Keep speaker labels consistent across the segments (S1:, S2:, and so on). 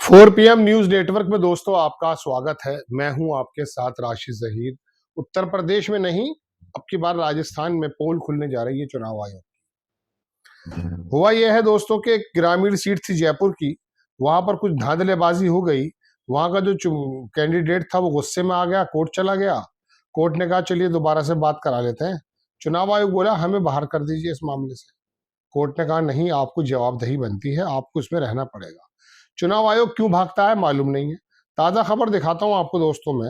S1: 4 PM news network में दोस्तों आपका स्वागत है। मैं हूं आपके साथ राशिद जहीर। उत्तर प्रदेश में नहीं, अब की बार राजस्थान में पोल खुलने जा रही है चुनाव आयोग। हुआ यह है दोस्तों कि एक ग्रामीण सीट थी जयपुर की, वहां पर कुछ धांधलेबाजी हो गई। वहां का जो कैंडिडेट था वो गुस्से में आ गया, कोर्ट चला गया। कोर्ट ने कहा चलिए दोबारा से बात करा लेते हैं। चुनाव आयोग बोला हमें बाहर कर दीजिए इस मामले से। कोर्ट ने कहा नहीं, आपको जवाबदेही बनती है, आपको इसमें रहना पड़ेगा। चुनाव आयोग क्यों भागता है मालूम नहीं है। ताजा खबर दिखाता हूं आपको दोस्तों में।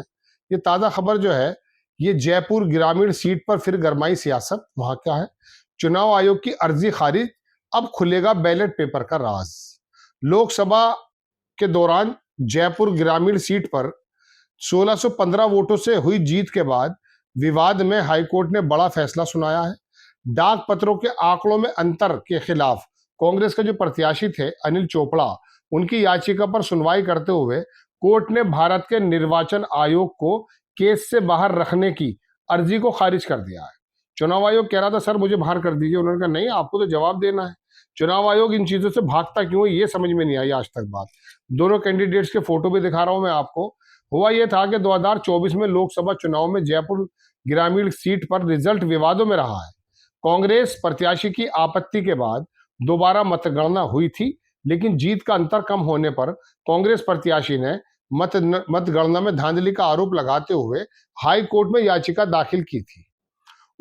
S1: ये ताजा खबर जो है, ये जयपुर ग्रामीण सीट पर फिर गरमाई सियासत। वहां क्या है, चुनाव आयोग की अर्जी खारिज, अब खुलेगा बैलेट पेपर का राज। लोकसभा के दौरान जयपुर ग्रामीण सीट पर 1615 वोटों से हुई जीत के बाद विवाद में हाईकोर्ट ने बड़ा फैसला सुनाया है। डाक पत्रों के आंकड़ों में अंतर के खिलाफ कांग्रेस के जो प्रत्याशी थे अनिल चोपड़ा, उनकी याचिका पर सुनवाई करते हुए कोर्ट ने भारत के निर्वाचन आयोग को केस से बाहर रखने की अर्जी को खारिज कर दिया है। चुनाव आयोग कह रहा था सर मुझे बाहर कर दीजिए, उन्होंने कहा नहीं, आपको तो जवाब देना है। चुनाव आयोग इन चीजों से भागता क्यों है ये समझ में नहीं आई आज तक बात। दोनों कैंडिडेट्स के फोटो भी दिखा रहा हूं मैं आपको। हुआ यह था कि 2024 में लोकसभा चुनाव में जयपुर ग्रामीण सीट पर रिजल्ट विवादों में रहा है। कांग्रेस प्रत्याशी की आपत्ति के बाद दोबारा मतगणना हुई थी, लेकिन जीत का अंतर कम होने पर कांग्रेस प्रत्याशी ने मतगणना में धांधली का आरोप लगाते हुए हाई कोर्ट में याचिका दाखिल की थी।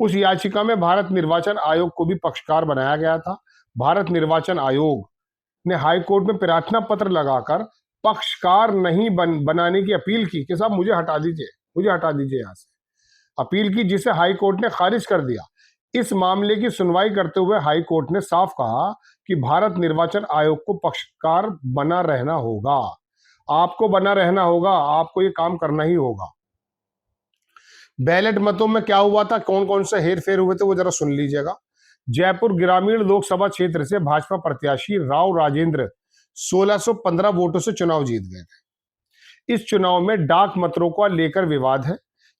S1: उस याचिका में भारत निर्वाचन आयोग को भी पक्षकार बनाया गया था। भारत निर्वाचन आयोग ने हाई कोर्ट में प्रार्थना पत्र लगाकर पक्षकार नहीं बनाने की अपील की कि साहब मुझे हटा दीजिए यहां से। अपील की, जिसे हाई कोर्ट ने खारिज कर दिया। इस मामले की सुनवाई करते हुए हाई कोर्ट ने साफ कहा कि भारत निर्वाचन आयोग को पक्षकार बना रहना होगा। आपको बना रहना होगा, आपको ये काम करना ही होगा। बैलेट मतों में क्या हुआ था, कौन कौन से हेर फेर हुए थे, वो जरा सुन लीजिएगा। जयपुर ग्रामीण लोकसभा क्षेत्र से भाजपा प्रत्याशी राव राजेंद्र 1615 वोटों से चुनाव जीत गए थे। इस चुनाव में डाक मतों को लेकर विवाद है,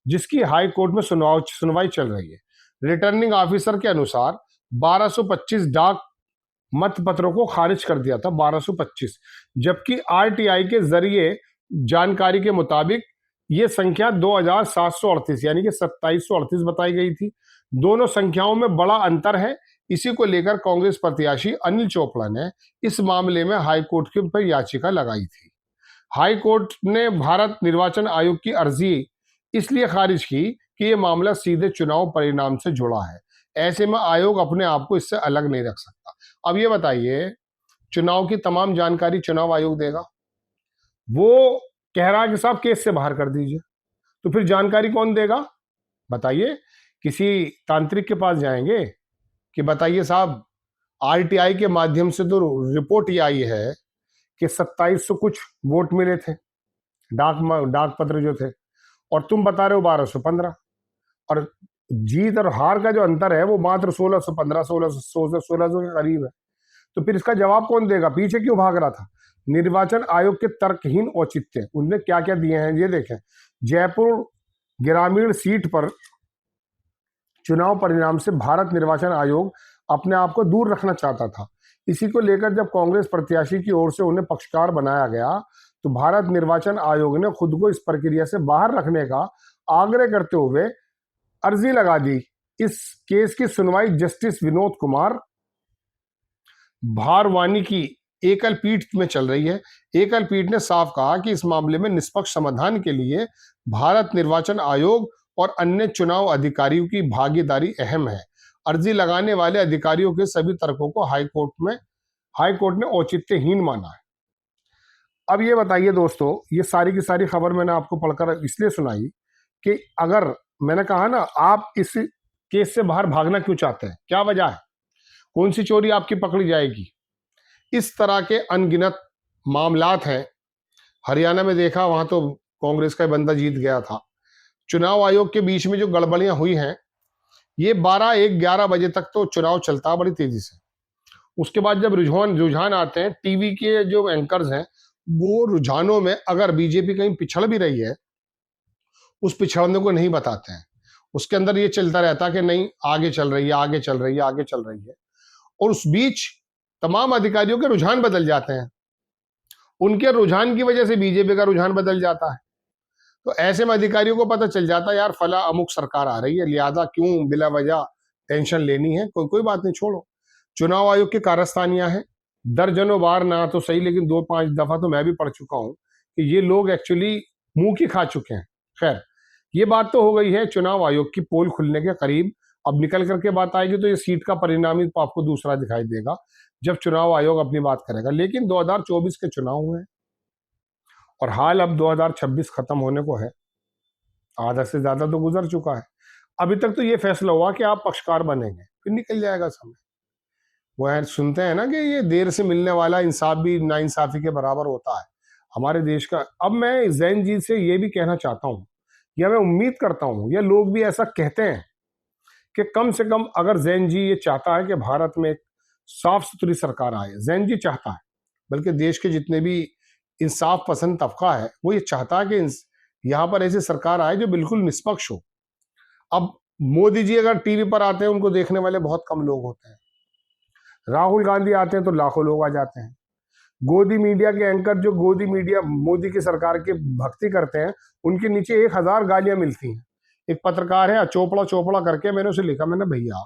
S1: जिसकी हाई कोर्ट में सुनवाई चल रही है। रिटर्निंग ऑफिसर के अनुसार 1225 डाक मत पत्रों को खारिज कर दिया था, 1225, जबकि आरटीआई के जरिए जानकारी के मुताबिक ये संख्या 2738 यानी कि 2738 बताई गई थी। दोनों संख्याओं में बड़ा अंतर है। इसी को लेकर कांग्रेस प्रत्याशी अनिल चोपड़ा ने इस मामले में हाई कोर्ट के ऊपर याचिका लगाई थी। हाई कोर्ट ने भारत निर्वाचन आयोग की अर्जी इसलिए खारिज की कि यह मामला सीधे चुनाव परिणाम से जुड़ा है। ऐसे में आयोग अपने आप को इससे अलग नहीं रख सकता। अब ये बताइए, चुनाव की तमाम जानकारी चुनाव आयोग देगा, वो कह रहा है कि साहब केस से बाहर कर दीजिए, तो फिर जानकारी कौन देगा बताइए। किसी तांत्रिक के पास जाएंगे कि बताइए साहब, आरटीआई के माध्यम से तो रिपोर्ट ये आई है कि 2700 कुछ वोट मिले थे, डाक पत्र जो थे, और तुम बता रहे हो 1215, और जीत और हार का जो अंतर है वो मात्र 1615 1600 के करीब है। तो फिर इसका जवाब कौन देगा, पीछे क्यों भाग रहा था। निर्वाचन आयोग के तर्कहीन औचित्य उनने क्या क्या दिए हैं ये देखें। जयपुर ग्रामीण सीट पर चुनाव परिणाम से भारत निर्वाचन आयोग अपने आप को दूर रखना चाहता था। इसी को लेकर जब कांग्रेस प्रत्याशी की ओर से उन्हें पक्षकार बनाया गया, तो भारत निर्वाचन आयोग ने खुद को इस प्रक्रिया से बाहर रखने का आग्रह करते हुए अर्जी लगा दी। इस केस की सुनवाई जस्टिस विनोद कुमार भारवानी की एकल पीठ में चल रही है। एकल पीठ ने साफ कहा कि इस मामले में निष्पक्ष समाधान के लिए भारत निर्वाचन आयोग और अन्य चुनाव अधिकारियों की भागीदारी अहम है। अर्जी लगाने वाले अधिकारियों के सभी तर्कों को हाई कोर्ट ने औचित्यहीन माना है। अब ये बताइए दोस्तों, ये सारी की सारी खबर मैंने आपको पढ़कर इसलिए सुनाई कि अगर मैंने कहा ना, आप इस केस से बाहर भागना क्यों चाहते हैं, क्या वजह है, कौन सी चोरी आपकी पकड़ी जाएगी। इस तरह के अनगिनत मामलात हैं। हरियाणा में देखा, वहां तो कांग्रेस का बंदा जीत गया था। चुनाव आयोग के बीच में जो गड़बड़ियां हुई हैं, ये 12 1 11 बजे तक तो चुनाव चलता है बड़ी तेजी से। उसके बाद जब रुझान आते हैं, टीवी के जो एंकर्स हैं वो रुझानों में अगर बीजेपी कहीं पिछड़ भी रही है, उस पिछड़ने को नहीं बताते हैं। उसके अंदर ये चलता रहता कि नहीं, आगे चल रही है, आगे चल रही है, आगे चल रही है। और उस बीच तमाम अधिकारियों के रुझान बदल जाते हैं। उनके रुझान की वजह से बीजेपी का रुझान बदल जाता है। तो ऐसे में अधिकारियों को पता चल जाता है यार फला अमुक सरकार आ रही है, लिहाजा क्यों बिला वजह टेंशन लेनी है, कोई बात नहीं, छोड़ो। चुनाव आयोग की कारस्तानियां हैं, दर्जनों बार ना तो सही लेकिन 2-5 दफा तो मैं भी पढ़ चुका हूं कि ये लोग एक्चुअली मुंह की खा चुके हैं। खैर, ये बात तो हो गई है चुनाव आयोग की पोल खुलने के करीब। अब निकल करके बात आएगी तो ये सीट का परिणाम ही तो आपको दूसरा दिखाई देगा जब चुनाव आयोग अपनी बात करेगा। लेकिन 2024 के चुनाव हुए और हाल अब 2026 खत्म होने को है, आधा से ज्यादा तो गुजर चुका है। अभी तक तो ये फैसला हुआ कि आप पक्षकार बनेंगे, फिर निकल जाएगा समय। वो है सुनते हैं ना कि ये देर से मिलने वाला इंसाफ भी नाइंसाफी के बराबर होता है हमारे देश का। अब मैं जैन जी से ये भी कहना चाहता हूँ या मैं उम्मीद करता हूँ या लोग भी ऐसा कहते हैं कि कम से कम अगर जैन जी ये चाहता है कि भारत में एक साफ सुथरी सरकार आए, जैन जी चाहता है, बल्कि देश के जितने भी इंसाफ पसंद तबका है वो ये चाहता है कि यहाँ पर ऐसी सरकार आए जो बिल्कुल निष्पक्ष हो। अब मोदी जी अगर टीवी पर आते हैं उनको देखने वाले बहुत कम लोग होते हैं, राहुल गांधी आते हैं तो लाखों लोग आ जाते हैं। गोदी मीडिया के एंकर जो गोदी मीडिया मोदी की सरकार की भक्ति करते हैं उनके नीचे 1000 गालियां मिलती हैं। एक पत्रकार है चोपड़ा चोपड़ा करके, मैंने उसे लिखा, मैंने भैया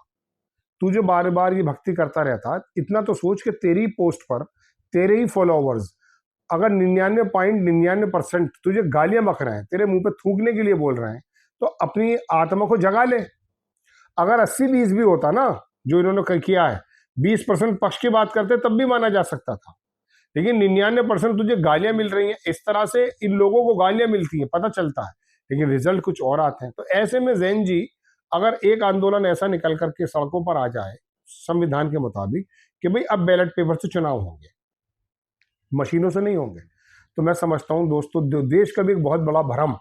S1: तू जो बार बार ये भक्ति करता रहता है, इतना तो सोच के तेरी पोस्ट पर तेरे ही फॉलोवर्स अगर 99.99% तुझे गालियां बक रहे हैं, तेरे मुंह पे थूकने के लिए बोल रहे हैं, तो अपनी आत्मा को जगा ले। अगर 80-20 भी होता ना जो इन्होंने किया है, 20% पक्ष की बात करते तब भी माना जा सकता था, लेकिन 99% तुझे गालियां मिल रही हैं। इस तरह से इन लोगों को गालियां मिलती हैं, पता चलता है, लेकिन रिजल्ट कुछ और आते हैं। तो ऐसे में जैन जी अगर एक आंदोलन ऐसा निकल करके सड़कों पर आ जाए संविधान के मुताबिक कि भाई अब बैलेट पेपर से चुनाव होंगे, मशीनों से नहीं होंगे, तो मैं समझता हूं दोस्तों देश का भी एक बहुत बड़ा भ्रम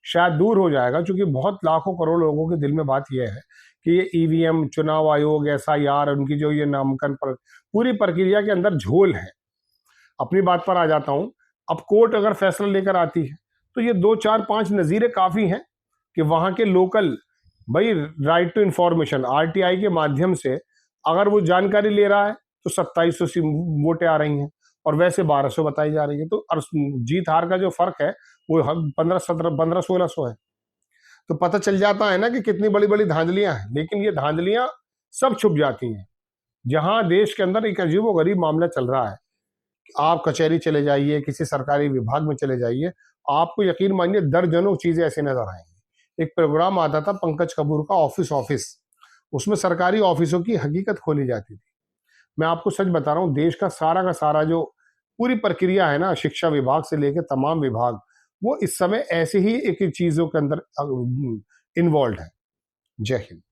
S1: शायद दूर हो जाएगा। क्योंकि बहुत लाखों करोड़ लोगों के दिल में बात यह है कि ये ईवीएम, चुनाव आयोग, SIR, उनकी जो ये नामांकन पर पूरी प्रक्रिया के अंदर झोल है। अपनी बात पर आ जाता हूं, अब कोर्ट अगर फैसला लेकर आती है तो ये 2-4-5 नजीरें काफी हैं कि वहां के लोकल भाई राइट टू इंफॉर्मेशन RTI के माध्यम से अगर वो जानकारी ले रहा है तो 2700 वोटें आ रही हैं और वैसे 1200 बताई जा रही है। तो जीत हार का जो फर्क है वो 15-1600 है। तो पता चल जाता है ना कि कितनी बड़ी बड़ी धांधलियां हैं। लेकिन ये धांधलियां सब छुप जाती हैं जहां देश के अंदर एक अजीबोगरीब मामला चल रहा है। आप कचहरी चले जाइए, किसी सरकारी विभाग में चले जाइए, आपको यकीन मानिए दर्जनों चीजें ऐसी नजर आएंगी। एक प्रोग्राम आता था पंकज कपूर का ऑफिस, उसमें सरकारी ऑफिसों की हकीकत खोली जाती थी। मैं आपको सच बता रहा हूँ, देश का सारा जो पूरी प्रक्रिया है ना, शिक्षा विभाग से लेकर तमाम विभाग, वो इस समय ऐसे ही एक चीजों के अंदर इन्वॉल्व है। जय हिंद।